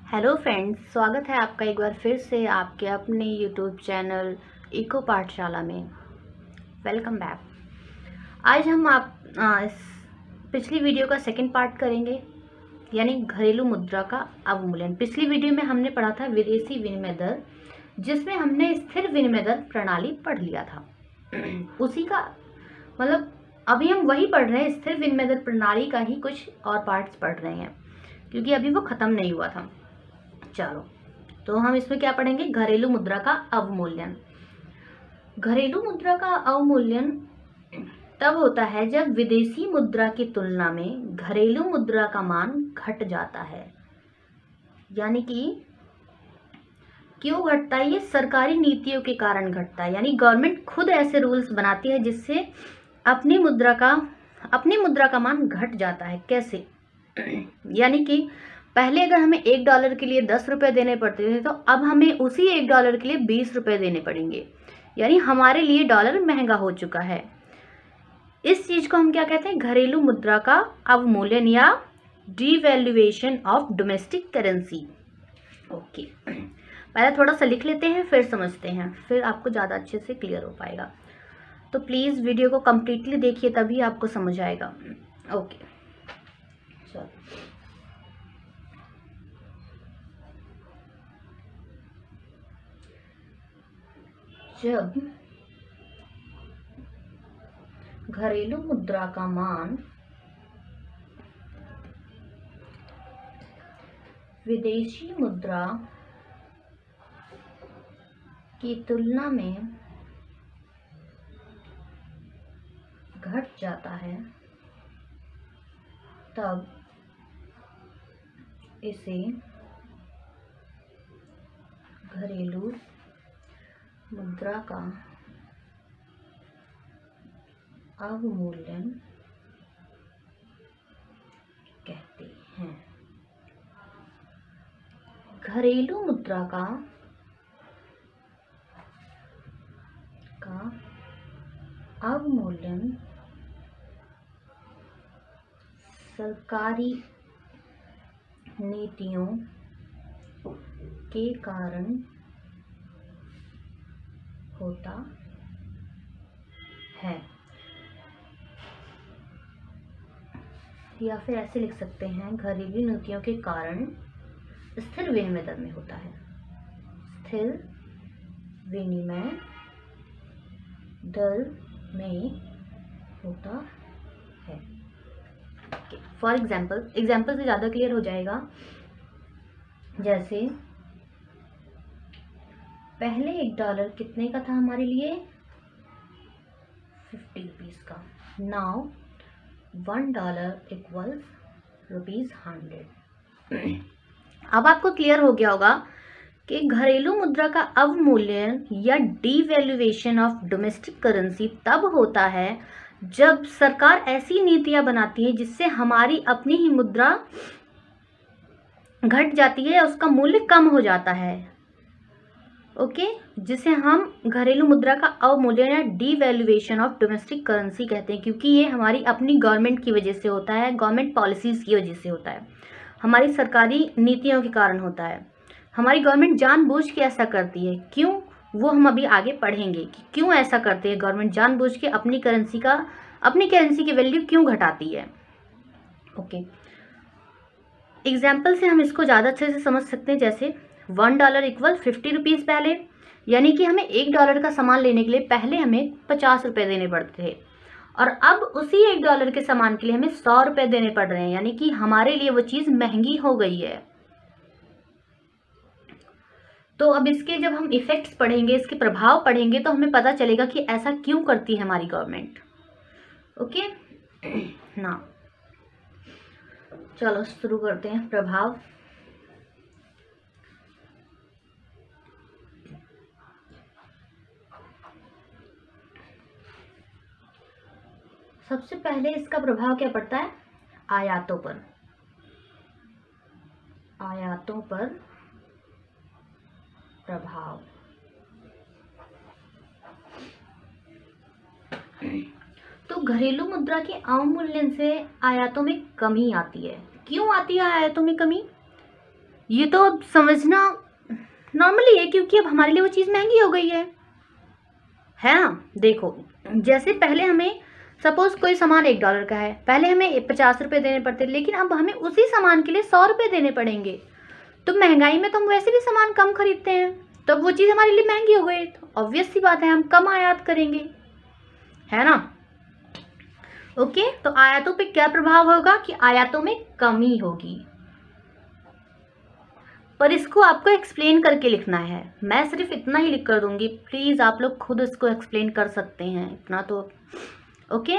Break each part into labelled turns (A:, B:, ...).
A: Hello friends, स्वागत है आपका एक बार फिर से आपके अपने यूट्यूब चैनल इको पाठशाला में। Welcome back. आज हम इस पिछली वीडियो का सेकंड पार्ट करेंगे, यानी घरेलू मुद्रा का अवमूल्यन। पिछली वीडियो में हमने पढ़ा था विदेशी विनिमय दर, जिसमें हमने स्थिर विनिमय दर प्रणाली पढ़ लिया था। उसी का मतलब अभी हम वही पढ़ रहे हैं, स्थिर विनिमय दर प्रणाली का ही कुछ और पार्ट्स पढ़ रहे हैं, क्योंकि अभी वो ख़त्म नहीं हुआ था। चलो, तो हम इसमें क्या पढ़ेंगे? घरेलू मुद्रा का अवमूल्यन। घरेलू मुद्रा का अवमूल्यन तब होता है जब विदेशी मुद्रा की तुलना में घरेलू मुद्रा का मान घट जाता है। यानी कि क्यों घटता है? ये सरकारी नीतियों के कारण घटता है। यानी गवर्नमेंट खुद ऐसे रूल्स बनाती है जिससे अपनी मुद्रा का मान घट जाता है। कैसे? यानी कि पहले अगर हमें $1 के लिए 10 रुपये देने पड़ते थे, तो अब हमें उसी $1 के लिए 20 रुपये देने पड़ेंगे। यानी हमारे लिए डॉलर महंगा हो चुका है। इस चीज़ को हम क्या कहते हैं? घरेलू मुद्रा का अवमूल्यन या devaluation of domestic currency. Okay, पहले थोड़ा सा लिख लेते हैं, फिर समझते हैं, फिर आपको ज़्यादा अच्छे से क्लियर हो पाएगा। तो प्लीज़ वीडियो को कम्प्लीटली देखिए, तभी आपको समझ आएगा। ओके, चलो। जब घरेलू मुद्रा का मान विदेशी मुद्रा की तुलना में घट जाता है, तब इसे घरेलू मुद्रा का अवमूल्यन कहते हैं। घरेलू मुद्रा का अवमूल्यन सरकारी नीतियों के कारण होता है, या फिर ऐसे लिख सकते हैं, घरेलू नीतियों के कारण स्थिर विनिमय दर में होता है। स्थिर विनिमय दर में होता है। फॉर एग्जाम्पल से ज़्यादा क्लियर हो जाएगा। जैसे पहले $1 कितने का था हमारे लिए? 50 रुपीज़ का। Now $1 equals ₹100। अब आपको क्लियर हो गया होगा कि घरेलू मुद्रा का अवमूल्यन या डिवैल्यूएशन ऑफ डोमेस्टिक करेंसी तब होता है जब सरकार ऐसी नीतियां बनाती है जिससे हमारी अपनी ही मुद्रा घट जाती है या उसका मूल्य कम हो जाता है। ओके, जिसे हम घरेलू मुद्रा का अवमूल्यन या डिवैल्यूएशन ऑफ डोमेस्टिक करेंसी कहते हैं, क्योंकि ये हमारी अपनी गवर्नमेंट की वजह से होता है, गवर्नमेंट पॉलिसीज़ की वजह से होता है, हमारी सरकारी नीतियों के कारण होता है। हमारी गवर्नमेंट जानबूझ के ऐसा करती है। क्यों? वो हम अभी आगे पढ़ेंगे कि क्यों ऐसा करते हैं। गवर्नमेंट जानबूझ के अपनी करेंसी की वैल्यू क्यों घटाती है। ओके, एग्जाम्पल से हम इसको ज़्यादा अच्छे से समझ सकते हैं। जैसे $1 इक्वल 50 रुपीज़ पहले, यानी कि हमें $1 का सामान लेने के लिए पहले हमें 50 रुपये देने पड़ते थे, और अब उसी $1 के सामान के लिए हमें 100 रुपये देने पड़ रहे हैं। यानी कि हमारे लिए वो चीज़ महंगी हो गई है। तो अब इसके जब हम इफ़ेक्ट्स पढ़ेंगे, इसके प्रभाव पढ़ेंगे, तो हमें पता चलेगा कि ऐसा क्यों करती है हमारी गवर्नमेंट। ओके ना, चलो शुरू करते हैं। प्रभाव। सबसे पहले इसका प्रभाव क्या पड़ता है? आयातों पर प्रभाव। तो घरेलू मुद्रा के अवमूल्यन से आयातों में कमी आती है। क्यों आती है आयातों में कमी? ये तो अब समझना नॉर्मली है, क्योंकि अब हमारे लिए वो चीज़ महंगी हो गई है ना। देखो, जैसे पहले हमें सपोज कोई सामान $1 का है, पहले हमें 50 रुपये देने पड़ते, लेकिन अब हमें उसी सामान के लिए 100 रुपये देने पड़ेंगे। तो महंगाई में तो हम वैसे भी सामान कम खरीदते हैं, तो अब वो चीज़ हमारे लिए महंगी हो गई, तो ऑब्वियस सी बात है हम कम आयात करेंगे, है ना। ओके, तो आयातों पे क्या प्रभाव होगा कि आयातों में कमी होगी, पर इसको आपको एक्सप्लेन करके लिखना है। मैं सिर्फ इतना ही लिख कर दूंगी, प्लीज़ आप लोग खुद इसको एक्सप्लेन कर सकते हैं इतना तो। ओके,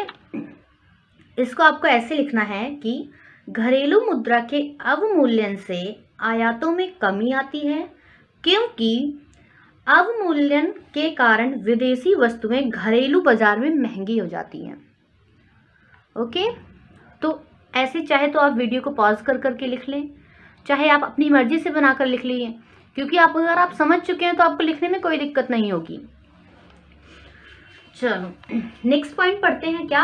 A: इसको आपको ऐसे लिखना है कि घरेलू मुद्रा के अवमूल्यन से आयातों में कमी आती है, क्योंकि अवमूल्यन के कारण विदेशी वस्तुएं घरेलू बाजार में महंगी हो जाती हैं। ओके, तो ऐसे चाहे तो आप वीडियो को पॉज कर करके लिख लें, चाहे आप अपनी मर्जी से बनाकर लिख लीजिए, क्योंकि अगर आप समझ चुके हैं तो आपको लिखने में कोई दिक्कत नहीं होगी। चलो नेक्स्ट पॉइंट पढ़ते हैं। क्या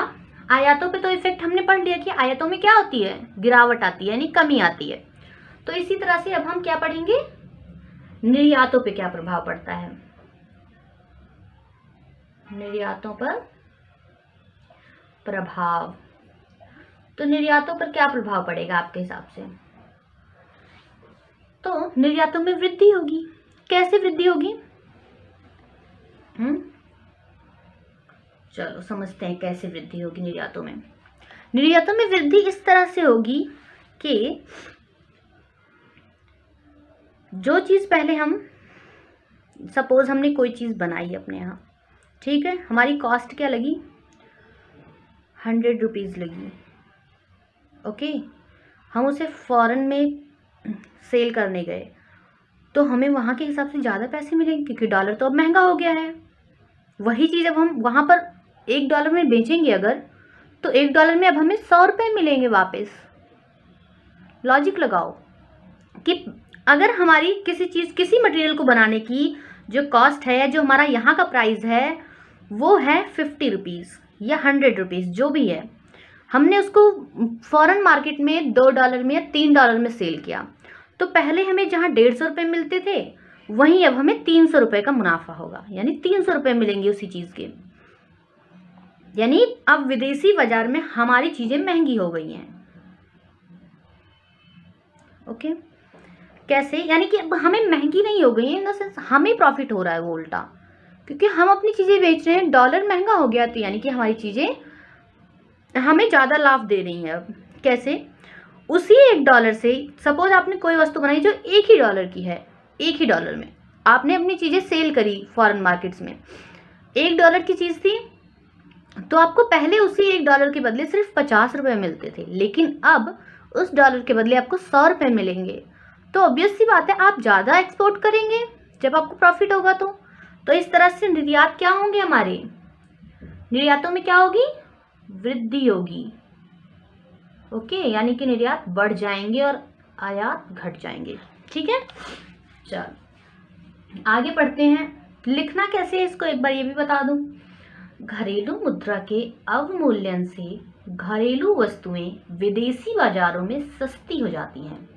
A: आयातों पे तो इफेक्ट हमने पढ़ लिया कि आयातों में क्या होती है, गिरावट आती है, यानी कमी आती है। तो इसी तरह से अब हम क्या पढ़ेंगे, निर्यातों पे क्या प्रभाव पड़ता है। निर्यातों पर प्रभाव, तो निर्यातों पर क्या प्रभाव पड़ेगा आपके हिसाब से। तो निर्यातों में वृद्धि होगी। कैसे वृद्धि होगी, चलो समझते हैं कैसे वृद्धि होगी निर्यातों में। निर्यातों में वृद्धि इस तरह से होगी कि जो चीज़ पहले हम सपोज हमने कोई चीज़ बनाई अपने यहाँ, ठीक है, हमारी कॉस्ट क्या लगी, 100 रुपीज़ लगी। ओके, हम उसे फॉरेन में सेल करने गए तो हमें वहाँ के हिसाब से ज़्यादा पैसे मिलेंगे, क्योंकि डॉलर तो अब महंगा हो गया है। वही चीज़ अब हम वहाँ पर $1 में बेचेंगे अगर, तो $1 में अब हमें 100 रुपये मिलेंगे वापस। लॉजिक लगाओ कि अगर हमारी किसी चीज़, किसी मटेरियल को बनाने की जो कॉस्ट है, जो हमारा यहाँ का प्राइस है, वो है 50 रुपीज़ या 100 रुपीज़ जो भी है, हमने उसको फॉरेन मार्केट में $2 में या $3 में सेल किया, तो पहले हमें जहाँ 150 रुपये मिलते थे, वहीं अब हमें 300 रुपये का मुनाफा होगा, यानी 300 रुपये मिलेंगे उसी चीज़ के। यानी अब विदेशी बाजार में हमारी चीज़ें महंगी हो गई हैं। ओके, कैसे, यानी कि अब हमें महंगी नहीं हो गई है, इन द सेंस हमें प्रॉफिट हो रहा है वो उल्टा, क्योंकि हम अपनी चीज़ें बेच रहे हैं, डॉलर महंगा हो गया, तो यानी कि हमारी चीज़ें हमें ज़्यादा लाभ दे रही हैं। अब कैसे, उसी $1 से सपोज आपने कोई वस्तु बनाई जो $1 की है, $1 में आपने अपनी चीज़ें सेल करी फॉरेन मार्केट्स में, $1 की चीज़ थी, तो आपको पहले उसी $1 के बदले सिर्फ 50 रुपये मिलते थे, लेकिन अब उस डॉलर के बदले आपको 100 रुपये मिलेंगे। तो ऑब्वियस सी बात है आप ज़्यादा एक्सपोर्ट करेंगे जब आपको प्रॉफिट होगा। तो इस तरह से निर्यात क्या होंगे, हमारे निर्यातों में क्या होगी, वृद्धि होगी। ओके, यानी कि निर्यात बढ़ जाएंगे और आयात घट जाएंगे। ठीक है, चलो आगे पढ़ते हैं। लिखना कैसे है इसको एक बार ये भी बता दूं। घरेलू मुद्रा के अवमूल्यन से घरेलू वस्तुएं विदेशी बाजारों में सस्ती हो जाती हैं,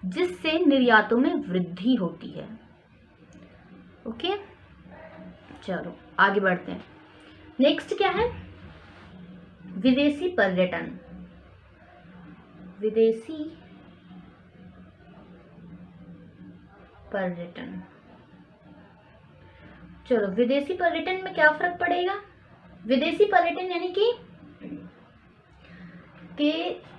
A: जिससे निर्यातों में वृद्धि होती है। ओके, चलो आगे बढ़ते हैं। नेक्स्ट क्या है, विदेशी पर्यटन। विदेशी पर्यटन, चलो विदेशी पर्यटन में क्या फर्क पड़ेगा। विदेशी पर्यटन यानी कि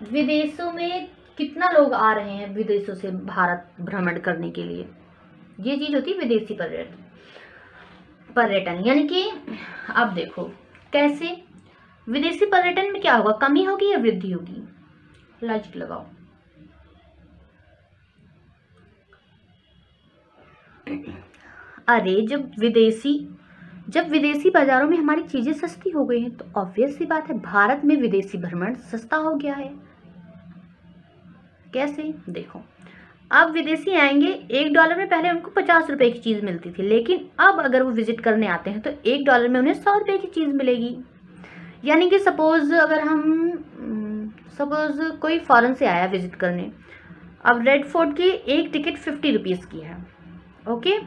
A: विदेशों में कितना लोग आ रहे हैं विदेशों से भारत भ्रमण करने के लिए, ये चीज होती है विदेशी पर्यटन। यानी कि अब देखो कैसे, विदेशी पर्यटन में क्या होगा, कमी होगी या वृद्धि होगी, लॉजिक लगाओ। अरे जब विदेशी बाजारों में हमारी चीजें सस्ती हो गई हैं, तो ऑब्वियस सी बात है भारत में विदेशी भ्रमण सस्ता हो गया है। कैसे, देखो अब विदेशी आएंगे, $1 में पहले उनको 50 रुपए की चीज मिलती थी, लेकिन अब अगर वो विजिट करने आते हैं तो $1 में उन्हें 100 रुपए की चीज मिलेगी। यानी कि सपोज कोई फॉरेन से आया विजिट करने, अब रेड फोर्ट की एक टिकट 50 रुपीज़ की है। ओके,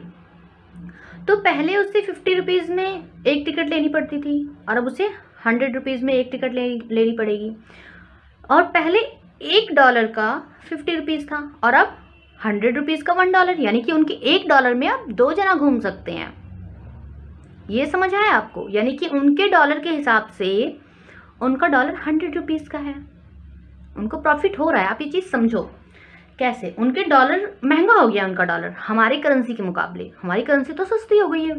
A: तो पहले उससे 50 रुपीज़ में एक टिकट लेनी पड़ती थी और अब उसे 100 रुपीज़ में एक टिकट लेनी पड़ेगी। और पहले $1 का 50 रुपीज़ था और अब 100 रुपीज़ का $1, यानी कि उनके $1 में आप 2 जना घूम सकते हैं। ये समझ आया आपको? यानी कि उनके डॉलर के हिसाब से उनका डॉलर 100 रुपीज़ का है, उनको प्रॉफिट हो रहा है। आप ये चीज़ समझो कैसे। उनके डॉलर महंगा हो गया, उनका डॉलर हमारी करेंसी के मुकाबले, हमारी करेंसी तो सस्ती हो गई है।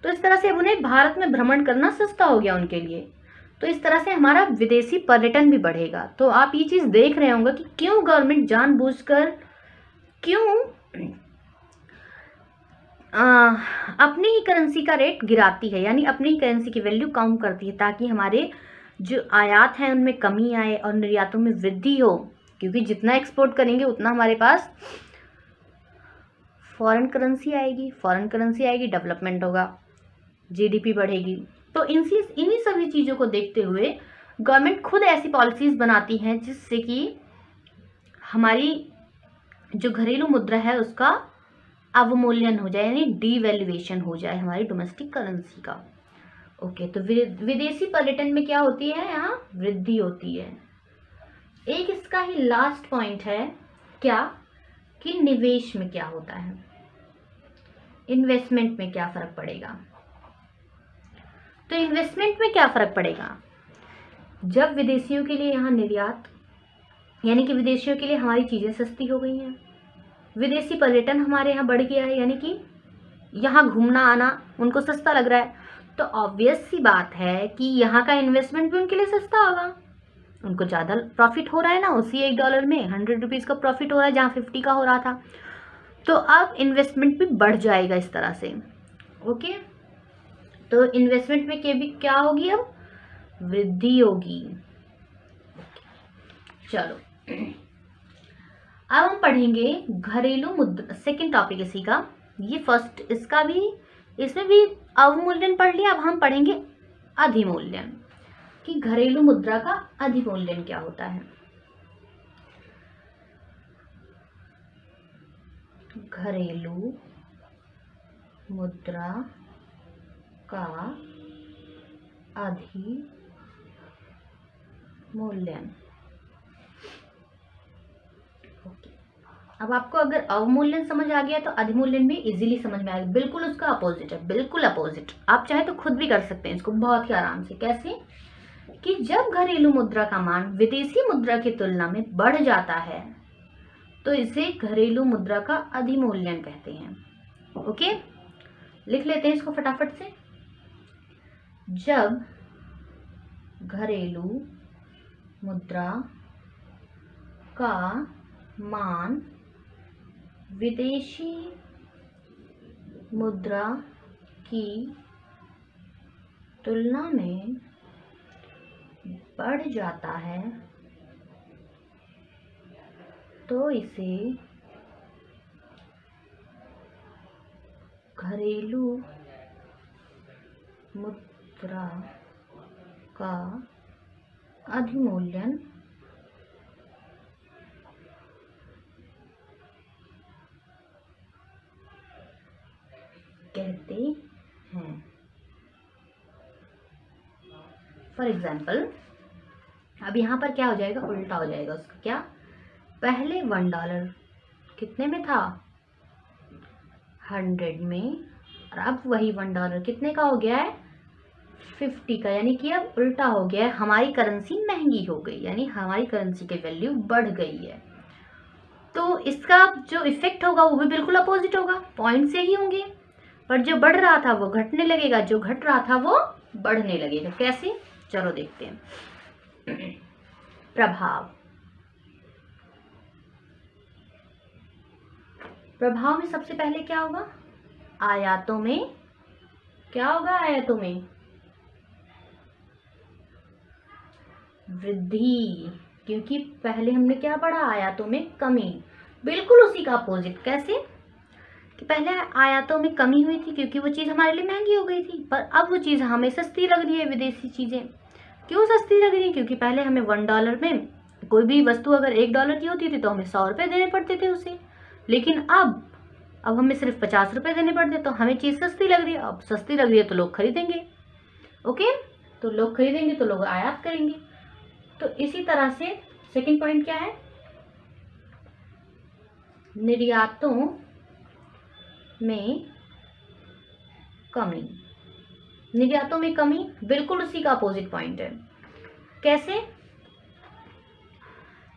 A: तो इस तरह से अब उन्हें भारत में भ्रमण करना सस्ता हो गया उनके लिए। तो इस तरह से हमारा विदेशी पर्यटन भी बढ़ेगा। तो आप ये चीज़ देख रहे होंगे कि क्यों गवर्नमेंट जानबूझकर क्यों अपनी ही करेंसी का रेट गिराती है, यानी अपनी ही करेंसी की वैल्यू कम करती है, ताकि हमारे जो आयात हैं उनमें कमी आए और निर्यातों में वृद्धि हो। क्योंकि जितना एक्सपोर्ट करेंगे उतना हमारे पास फॉरेन करेंसी आएगी, फॉरेन करेंसी आएगी, डेवलपमेंट होगा, जीडीपी बढ़ेगी। तो इन्हीं सभी चीज़ों को देखते हुए गवर्नमेंट खुद ऐसी पॉलिसीज़ बनाती हैं जिससे कि हमारी जो घरेलू मुद्रा है उसका अवमूल्यन हो जाए, यानी डीवैल्यूएशन हो जाए हमारी डोमेस्टिक करेंसी का। ओके, तो विदेशी पर्यटन में क्या होती है? यहाँ वृद्धि होती है। एक इसका ही लास्ट पॉइंट है क्या, कि निवेश में क्या होता है, इन्वेस्टमेंट में क्या फर्क पड़ेगा। तो इन्वेस्टमेंट में क्या फर्क पड़ेगा? जब विदेशियों के लिए यहाँ निर्यात, यानी कि विदेशियों के लिए हमारी चीज़ें सस्ती हो गई हैं, विदेशी पर्यटन हमारे यहाँ बढ़ गया है, यानी कि यहाँ घूमना आना उनको सस्ता लग रहा है, तो ऑब्वियस सी बात है कि यहाँ का इन्वेस्टमेंट भी उनके लिए सस्ता होगा, उनको ज़्यादा प्रॉफिट हो रहा है ना। उसी $1 में 100 रुपीज़ का प्रॉफिट हो रहा है जहाँ 50 का हो रहा था। तो अब इन्वेस्टमेंट भी बढ़ जाएगा इस तरह से। ओके, तो इन्वेस्टमेंट में क्या होगी? अब वृद्धि होगी। चलो अब हम पढ़ेंगे घरेलू मुद्रा, सेकंड टॉपिक इसी का। ये फर्स्ट, इसका भी, इसमें भी अवमूल्यन पढ़ लिया। अब हम पढ़ेंगे अधिमूल्यन, कि घरेलू मुद्रा का अधिमूल्यन क्या होता है। घरेलू मुद्रा का अधिमूल्यन। अब आपको अगर अवमूल्यन समझ आ गया तो अधिमूल्यन भी इजीली समझ में आएगा। बिल्कुल उसका अपोजिट है, बिल्कुल अपोजिट। आप चाहे तो खुद भी कर सकते हैं इसको बहुत ही आराम से। कैसे? कि जब घरेलू मुद्रा का मान विदेशी मुद्रा की तुलना में बढ़ जाता है तो इसे घरेलू मुद्रा का अधिमूल्यन कहते हैं। ओके, लिख लेते हैं इसको फटाफट से। जब घरेलू मुद्रा का मान विदेशी मुद्रा की तुलना में बढ़ जाता है तो इसे घरेलू मुद्रा का अधिमूल्यन कहते हैं। फॉर एग्जाम्पल, अब यहाँ पर क्या हो जाएगा? उल्टा हो जाएगा उसका। क्या? पहले $1 कितने में था? 100 में, और अब वही $1 कितने का हो गया है? 50 का। यानी कि अब उल्टा हो गया है, हमारी करेंसी महंगी हो गई, यानी हमारी करेंसी की वैल्यू बढ़ गई है। तो इसका जो इफेक्ट होगा वो भी बिल्कुल अपोजिट होगा, पॉइंट से ही होंगे, पर जो बढ़ रहा था वो घटने लगेगा, जो घट रहा था वो बढ़ने लगेगा। कैसे? चलो देखते हैं। प्रभाव। प्रभाव में सबसे पहले क्या होगा? आयातों में क्या होगा? आयातों में वृद्धि, क्योंकि पहले हमने क्या पढ़ा? आयातों में कमी। बिल्कुल उसी का अपोजिट। कैसे? कि पहले आयातों में कमी हुई थी क्योंकि वो चीज़ हमारे लिए महंगी हो गई थी, पर अब वो चीज़ हमें सस्ती लग रही है। विदेशी चीज़ें क्यों सस्ती लग रही है? क्योंकि पहले हमें $1 में कोई भी वस्तु अगर $1 की होती थी तो हमें 100 रुपये देने पड़ते थे उसे, लेकिन अब हमें सिर्फ 50 रुपये देने पड़ते। तो हमें चीज़ सस्ती लग रही है, अब सस्ती लग रही है तो लोग खरीदेंगे। ओके, तो लोग खरीदेंगे तो लोग आयात करेंगे। तो इसी तरह से सेकंड पॉइंट क्या है, निर्यातों में कमी। निर्यातों में कमी बिल्कुल उसी का अपोजिट पॉइंट है। कैसे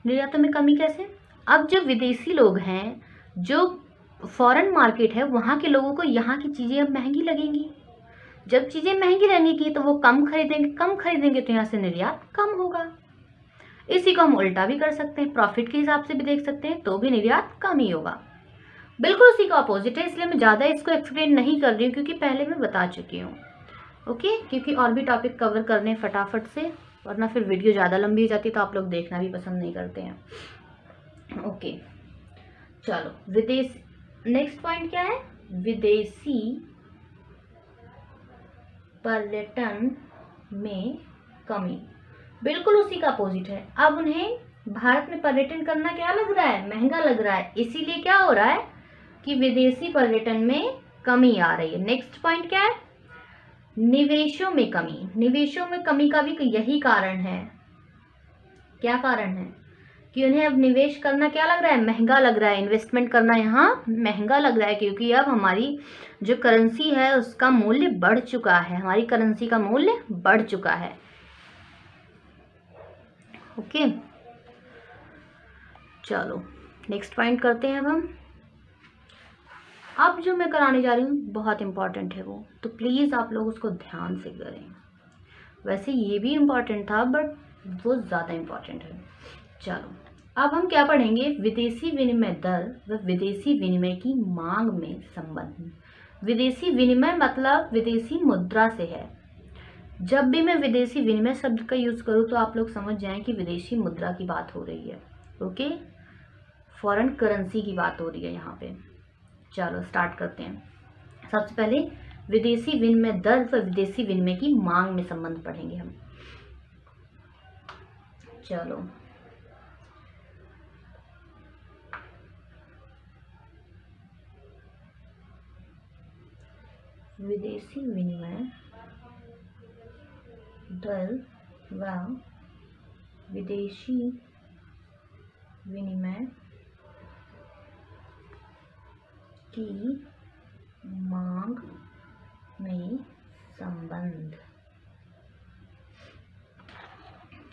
A: निर्यातों में कमी कैसे? अब जो विदेशी लोग हैं, जो फॉरेन मार्केट है, वहाँ के लोगों को यहाँ की चीज़ें अब महंगी लगेंगी। जब चीज़ें महंगी लगेंगी तो वो कम खरीदेंगे तो यहाँ से निर्यात कम होगा। इसी को हम उल्टा भी कर सकते हैं, प्रॉफिट के हिसाब से भी देख सकते हैं, तो भी निर्यात कम ही होगा। बिल्कुल उसी का अपोजिट है, इसलिए मैं ज़्यादा इसको एक्सप्लेन नहीं कर रही हूँ क्योंकि पहले मैं बता चुकी हूँ। ओके, क्योंकि और भी टॉपिक कवर करने फटाफट से, वरना फिर वीडियो ज़्यादा लंबी हो जाती है तो आप लोग देखना भी पसंद नहीं करते हैं। ओके, चलो विदेश, नेक्स्ट पॉइंट क्या है, विदेशी पर्यटन में कमी। बिल्कुल उसी का अपोजिट है। अब उन्हें भारत में पर्यटन करना क्या लग रहा है, महंगा लग रहा है, इसीलिए क्या हो रहा है कि विदेशी पर्यटन में कमी आ रही है। नेक्स्ट पॉइंट क्या है, निवेशों में कमी। निवेशों में कमी का भी यही कारण है। क्या कारण है कि उन्हें अब निवेश करना क्या लग रहा है, महंगा लग रहा है। इन्वेस्टमेंट करना यहाँ महंगा लग रहा है क्योंकि अब हमारी जो करेंसी है उसका मूल्य बढ़ चुका है, हमारी करेंसी का मूल्य बढ़ चुका है। ओके, चलो नेक्स्ट पॉइंट करते हैं अब जो मैं कराने जा रही हूँ बहुत इंपॉर्टेंट है वो, तो प्लीज़ आप लोग उसको ध्यान से करें। वैसे ये भी इम्पॉर्टेंट था बट वो ज़्यादा इम्पॉर्टेंट है। चलो अब हम क्या पढ़ेंगे, विदेशी विनिमय दर व विदेशी विनिमय की मांग में संबंध। विदेशी विनिमय मतलब विदेशी मुद्रा से है। जब भी मैं विदेशी विनिमय शब्द का यूज़ करूँ तो आप लोग समझ जाएं कि विदेशी मुद्रा की बात हो रही है। ओके, फॉरेन करेंसी की बात हो रही है यहाँ पे। चलो स्टार्ट करते हैं। सबसे पहले विदेशी विनिमय दर व विदेशी विनिमय की मांग में संबंध पढ़ेंगे हम। चलो विदेशी विनिमय दर व विदेशी विनिमय की मांग में संबंध।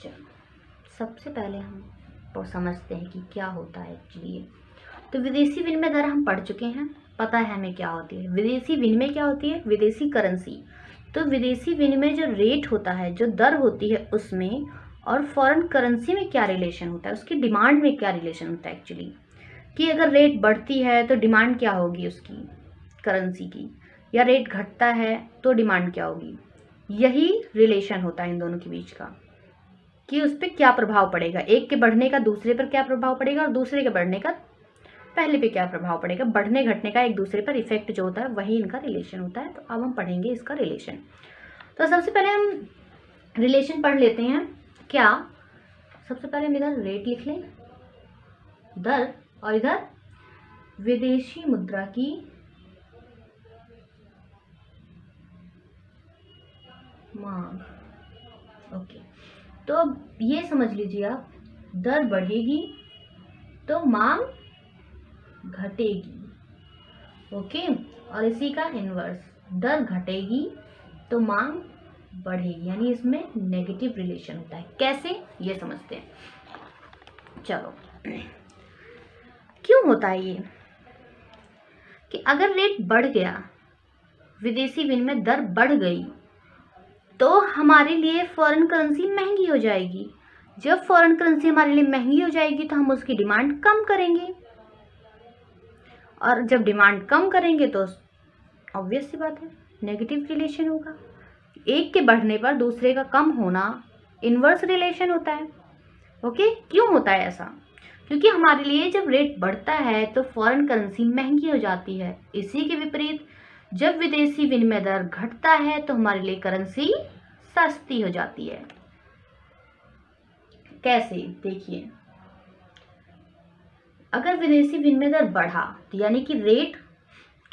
A: चलो सबसे पहले हम तो समझते हैं कि क्या होता है एक्चुअली। तो विदेशी विनिमय दर हम पढ़ चुके हैं, पता है हमें क्या होती है। विदेशी विनिमय क्या होती है, विदेशी करेंसी। तो विदेशी विनिमय जो रेट होता है, जो दर होती है उसमें और फॉरेन करेंसी में क्या रिलेशन होता है, उसकी डिमांड में क्या रिलेशन होता है एक्चुअली, कि अगर रेट बढ़ती है तो डिमांड क्या होगी उसकी करेंसी की, या रेट घटता है तो डिमांड क्या होगी। यही रिलेशन होता है इन दोनों के बीच का, कि उस पर क्या प्रभाव पड़ेगा, एक के बढ़ने का दूसरे पर क्या प्रभाव पड़ेगा और दूसरे के बढ़ने का पहले पे क्या प्रभाव पड़ेगा। बढ़ने घटने का एक दूसरे पर इफेक्ट जो होता है वही इनका रिलेशन होता है। तो अब हम पढ़ेंगे इसका रिलेशन। तो सबसे पहले हम रिलेशन पढ़ लेते हैं। क्या, सबसे पहले हम इधर रेट लिख लें, दर, और इधर विदेशी मुद्रा की मांग। ओके, तो अब ये समझ लीजिए आप, दर बढ़ेगी तो मांग घटेगी। ओके, और इसी का इन्वर्स, दर घटेगी तो मांग बढ़ेगी, यानी इसमें नेगेटिव रिलेशन होता है। कैसे, ये समझते हैं। चलो क्यों होता है ये, कि अगर रेट बढ़ गया, विदेशी विनिमय दर बढ़ गई, तो हमारे लिए फॉरेन करेंसी महंगी हो जाएगी। जब फॉरेन करेंसी हमारे लिए महंगी हो जाएगी तो हम उसकी डिमांड कम करेंगे, और जब डिमांड कम करेंगे तो ऑब्वियस सी बात है नेगेटिव रिलेशन होगा। एक के बढ़ने पर दूसरे का कम होना इन्वर्स रिलेशन होता है। ओके, क्यों होता है ऐसा, क्योंकि हमारे लिए जब रेट बढ़ता है तो फॉरेन करेंसी महंगी हो जाती है। इसी के विपरीत जब विदेशी विनिमय दर घटता है तो हमारे लिए करेंसी सस्ती हो जाती है। कैसे, देखिए अगर विदेशी विनिमय दर बढ़ा तो यानी कि रेट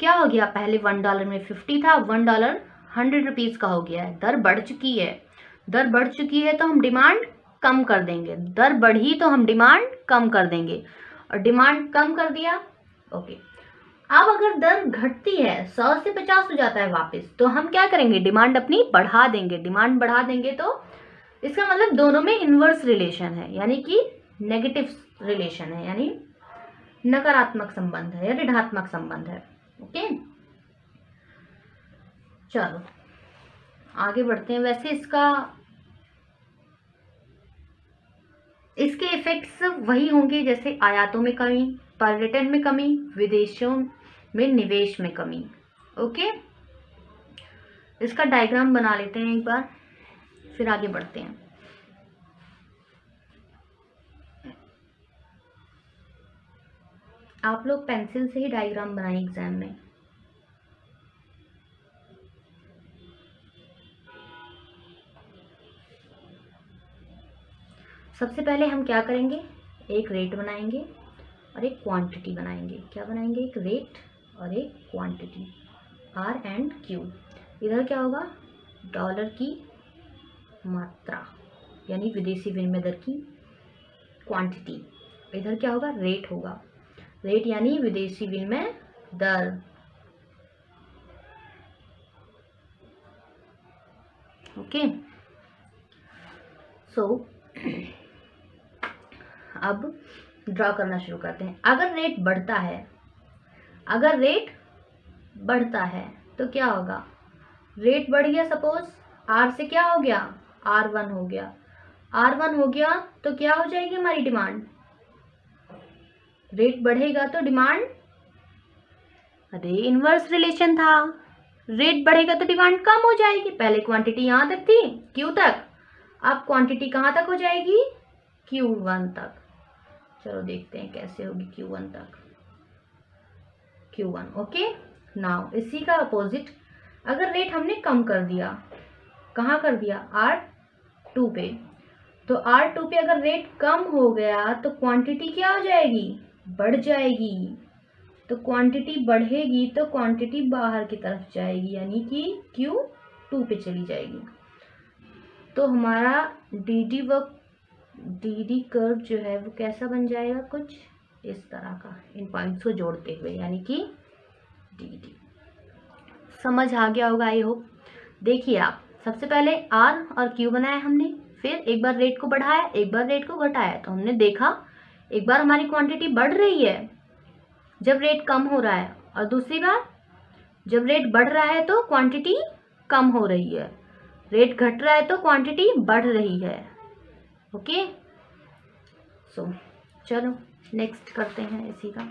A: क्या हो गया, पहले $1 में 50 था, $1 100 रुपीज का हो गया है, दर बढ़ चुकी है। दर बढ़ चुकी है तो हम डिमांड कम कर देंगे, दर बढ़ी तो हम डिमांड कम कर देंगे, और डिमांड कम कर दिया। ओके, अब अगर दर घटती है 100 से 50 हो जाता है वापस, तो हम क्या करेंगे, डिमांड अपनी बढ़ा देंगे। डिमांड बढ़ा देंगे तो इसका मतलब दोनों में इन्वर्स रिलेशन है, यानी कि नेगेटिव रिलेशन है, यानी नकारात्मक संबंध है या ऋणात्मक संबंध है। ओके, चलो आगे बढ़ते हैं। वैसे इसके इफेक्ट्स वही होंगे जैसे आयातों में कमी, पर्यटन में कमी, विदेशों में निवेश में कमी। ओके, इसका डायग्राम बना लेते हैं एक बार, फिर आगे बढ़ते हैं। आप लोग पेंसिल से ही डायग्राम बनाएं एग्जाम में। सबसे पहले हम क्या करेंगे, एक रेट बनाएंगे और एक क्वांटिटी बनाएंगे। क्या बनाएंगे, एक रेट और एक क्वांटिटी, R एंड Q। इधर क्या होगा, डॉलर की मात्रा यानी विदेशी विनिमय दर की क्वांटिटी। इधर क्या होगा, रेट होगा, रेट यानी विदेशी विनिमय दर। ओके, सो अब ड्रॉ करना शुरू करते हैं। अगर रेट बढ़ता है, अगर रेट बढ़ता है तो क्या होगा, रेट बढ़ गया, सपोज R से क्या हो गया, R1 हो गया। R1 हो गया तो क्या हो जाएगी हमारी डिमांड, रेट बढ़ेगा तो डिमांड, अरे इनवर्स रिलेशन था, रेट बढ़ेगा तो डिमांड कम हो जाएगी। पहले क्वांटिटी यहाँ तक थी, Q तक, अब क्वांटिटी कहाँ तक हो जाएगी, Q1 तक। चलो देखते हैं कैसे होगी Q1 तक, Q1। ओके, नाउ इसी का अपोजिट, अगर रेट हमने कम कर दिया, कहाँ कर दिया, R2 पे, तो R2 पे अगर रेट कम हो गया तो क्वांटिटी क्या हो जाएगी, बढ़ जाएगी। तो क्वांटिटी बढ़ेगी तो क्वांटिटी बाहर की तरफ जाएगी, यानी कि Q2 पे चली जाएगी। तो हमारा डी कर्व जो है वो कैसा बन जाएगा, कुछ इस तरह का, इन पॉइंट्स को जोड़ते हुए, यानी कि डी। समझ आ गया होगा आई होप। देखिए आप, सबसे पहले R और Q बनाया हमने, फिर एक बार रेट को बढ़ाया, एक बार रेट को घटाया, तो हमने देखा एक बार हमारी क्वांटिटी बढ़ रही है जब रेट कम हो रहा है, और दूसरी बार जब रेट बढ़ रहा है तो क्वांटिटी कम हो रही है, रेट घट रहा है तो क्वांटिटी बढ़ रही है। ओके, सो चलो नेक्स्ट करते हैं इसी का।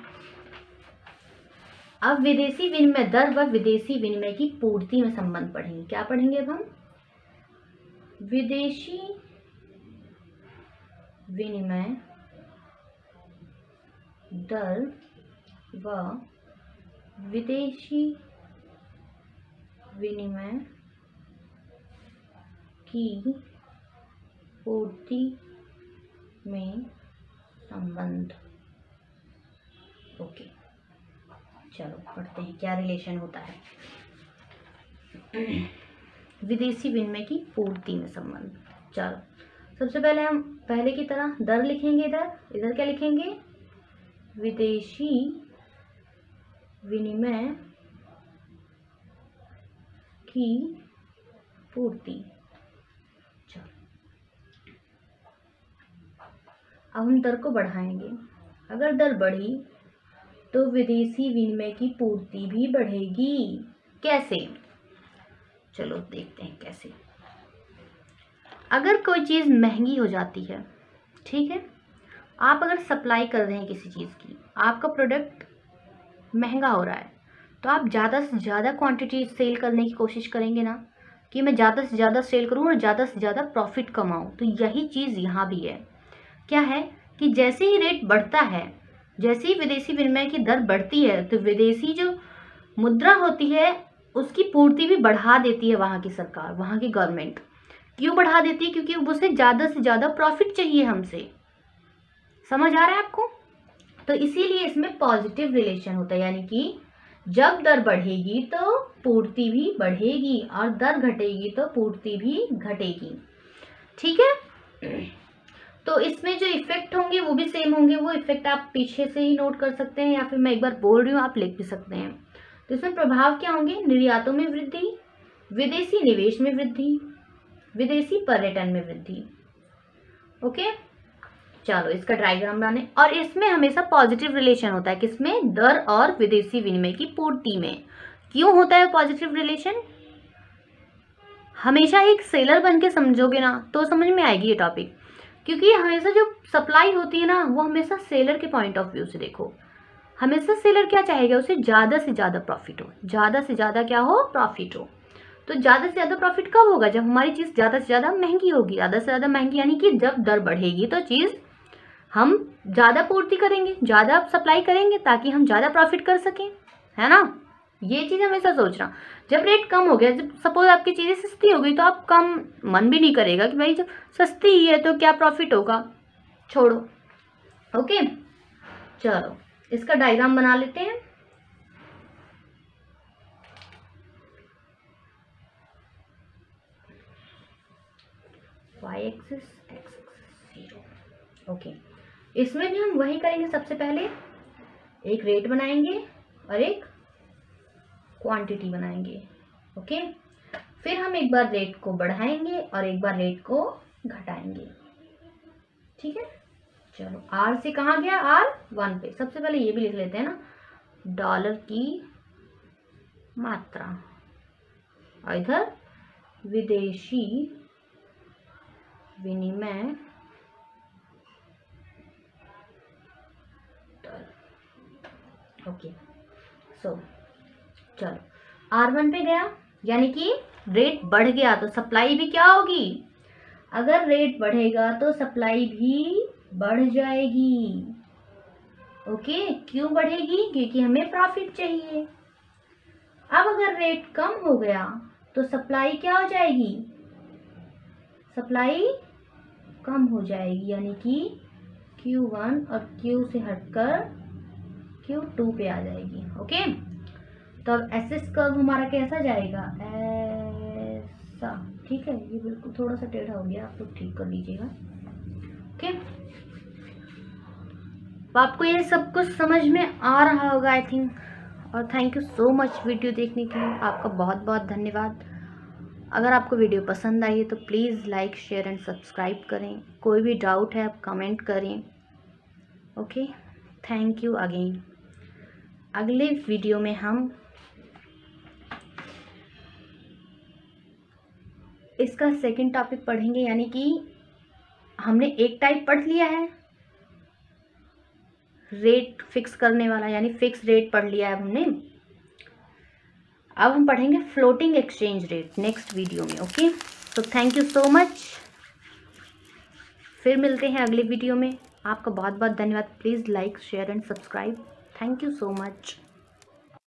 A: अब विदेशी विनिमय दर व विदेशी विनिमय की पूर्ति में संबंध पढ़ेंगे। क्या पढ़ेंगे अब हम, विदेशी विनिमय दर व विदेशी विनिमय की पूर्ति में संबंध। ओके, चलो पढ़ते हैं क्या रिलेशन होता है विदेशी विनिमय की पूर्ति में संबंध। चलो सबसे पहले हम पहले की तरह दर लिखेंगे, इधर क्या लिखेंगे, विदेशी विनिमय की पूर्ति। चलो अब हम दर को बढ़ाएंगे, अगर दर बढ़ी तो विदेशी विनिमय की पूर्ति भी बढ़ेगी। कैसे, चलो देखते हैं कैसे। अगर कोई चीज़ महंगी हो जाती है, ठीक है, आप अगर सप्लाई कर रहे हैं किसी चीज़ की, आपका प्रोडक्ट महंगा हो रहा है, तो आप ज़्यादा से ज़्यादा क्वांटिटी सेल करने की कोशिश करेंगे ना, कि मैं ज़्यादा से ज़्यादा सेल करूँ और ज़्यादा से ज़्यादा प्रॉफिट कमाऊँ। तो यही चीज़ यहाँ भी है, क्या है कि जैसे ही रेट बढ़ता है, जैसे ही विदेशी विनिमय की दर बढ़ती है, तो विदेशी जो मुद्रा होती है उसकी पूर्ति भी बढ़ा देती है वहाँ की सरकार, वहाँ की गवर्नमेंट। क्यों बढ़ा देती है? क्योंकि उसे ज़्यादा से ज़्यादा प्रॉफिट चाहिए हमसे। समझ आ रहा है आपको? तो इसीलिए इसमें पॉजिटिव रिलेशन होता है, यानी कि जब दर बढ़ेगी तो पूर्ति भी बढ़ेगी और दर घटेगी तो पूर्ति भी घटेगी। ठीक है। तो इसमें जो इफेक्ट होंगे वो भी सेम होंगे। वो इफेक्ट आप पीछे से ही नोट कर सकते हैं या फिर मैं एक बार बोल रही हूँ, आप लिख भी सकते हैं। तो इसमें प्रभाव क्या होंगे? निर्यातों में वृद्धि, विदेशी निवेश में वृद्धि, विदेशी पर्यटन में वृद्धि। ओके, चलो इसका डायग्राम बनाने। और इसमें हमेशा पॉजिटिव रिलेशन होता है, किसमें? दर और विदेशी विनिमय की पूर्ति में। क्यों होता है पॉजिटिव रिलेशन? हमेशा एक सेलर बन के समझोगे ना तो समझ में आएगी ये टॉपिक, क्योंकि हमेशा जो सप्लाई होती है ना वो हमेशा सेलर के पॉइंट ऑफ व्यू से देखो। हमेशा सेलर क्या चाहेगा? उसे ज़्यादा से ज़्यादा प्रॉफिट हो, ज़्यादा से ज़्यादा क्या हो? प्रॉफिट हो। तो ज़्यादा से ज़्यादा प्रॉफिट कब होगा? जब हमारी चीज़ ज़्यादा से ज़्यादा महंगी होगी। ज़्यादा से ज़्यादा महंगी यानी कि जब दर बढ़ेगी तो चीज़ हम ज़्यादा पूर्ति करेंगे, ज़्यादा सप्लाई करेंगे ताकि हम ज़्यादा प्रॉफिट कर सकें, है ना? ये चीज़ हमेशा सोचना। जब रेट कम हो गया, जब सपोज आपकी चीज़ें सस्ती हो गई तो आप कम मन भी नहीं करेगा कि भाई जब सस्ती ही है तो क्या प्रॉफिट होगा, छोड़ो। ओके, चलो इसका डायग्राम बना लेते हैं। Y axis, x axis 0। Okay, इसमें भी हम वही करेंगे। सबसे पहले एक रेट बनाएंगे और एक क्वांटिटी बनाएंगे। ओके, फिर हम एक बार रेट को बढ़ाएंगे और एक बार रेट को घटाएंगे। ठीक है, चलो आर से कहाँ गया? R1 पे। सबसे पहले ये भी लिख लेते हैं ना, डॉलर की मात्रा, और इधर विदेशी विनिमय दर। ओके, सो चलो R1 पे गया, यानी कि रेट बढ़ गया तो सप्लाई भी क्या होगी? अगर रेट बढ़ेगा तो सप्लाई भी बढ़ जाएगी। ओके, क्यों बढ़ेगी? क्योंकि हमें प्रॉफिट चाहिए। अब अगर रेट कम हो गया तो सप्लाई क्या हो जाएगी? सप्लाई कम हो जाएगी, यानी कि Q1 और Q से हटकर Q2 पे आ जाएगी। ओके, तो अब एसएस कर्व हमारा कैसा जाएगा? ऐसा। ठीक है, ये बिल्कुल थोड़ा सा टेढ़ा हो गया, आप लोग ठीक कर लीजिएगा। ओके, तो आपको ये सब कुछ समझ में आ रहा होगा आई थिंक। और thank you so much video देखने के लिए, आपका बहुत बहुत धन्यवाद। अगर आपको वीडियो पसंद आई है तो please like, share and subscribe करें। कोई भी डाउट है आप कमेंट करें। Okay, thank you again. अगले वीडियो में हम इसका सेकंड टॉपिक पढ़ेंगे, यानी कि हमने एक टाइप पढ़ लिया है रेट फिक्स करने वाला, यानी फिक्स रेट पढ़ लिया है हमने। अब हम पढ़ेंगे floating exchange rate next video में। ओके, तो थैंक यू सो मच। फिर मिलते हैं अगले वीडियो में। आपका बहुत बहुत धन्यवाद। Please like, share and subscribe. Thank you so much.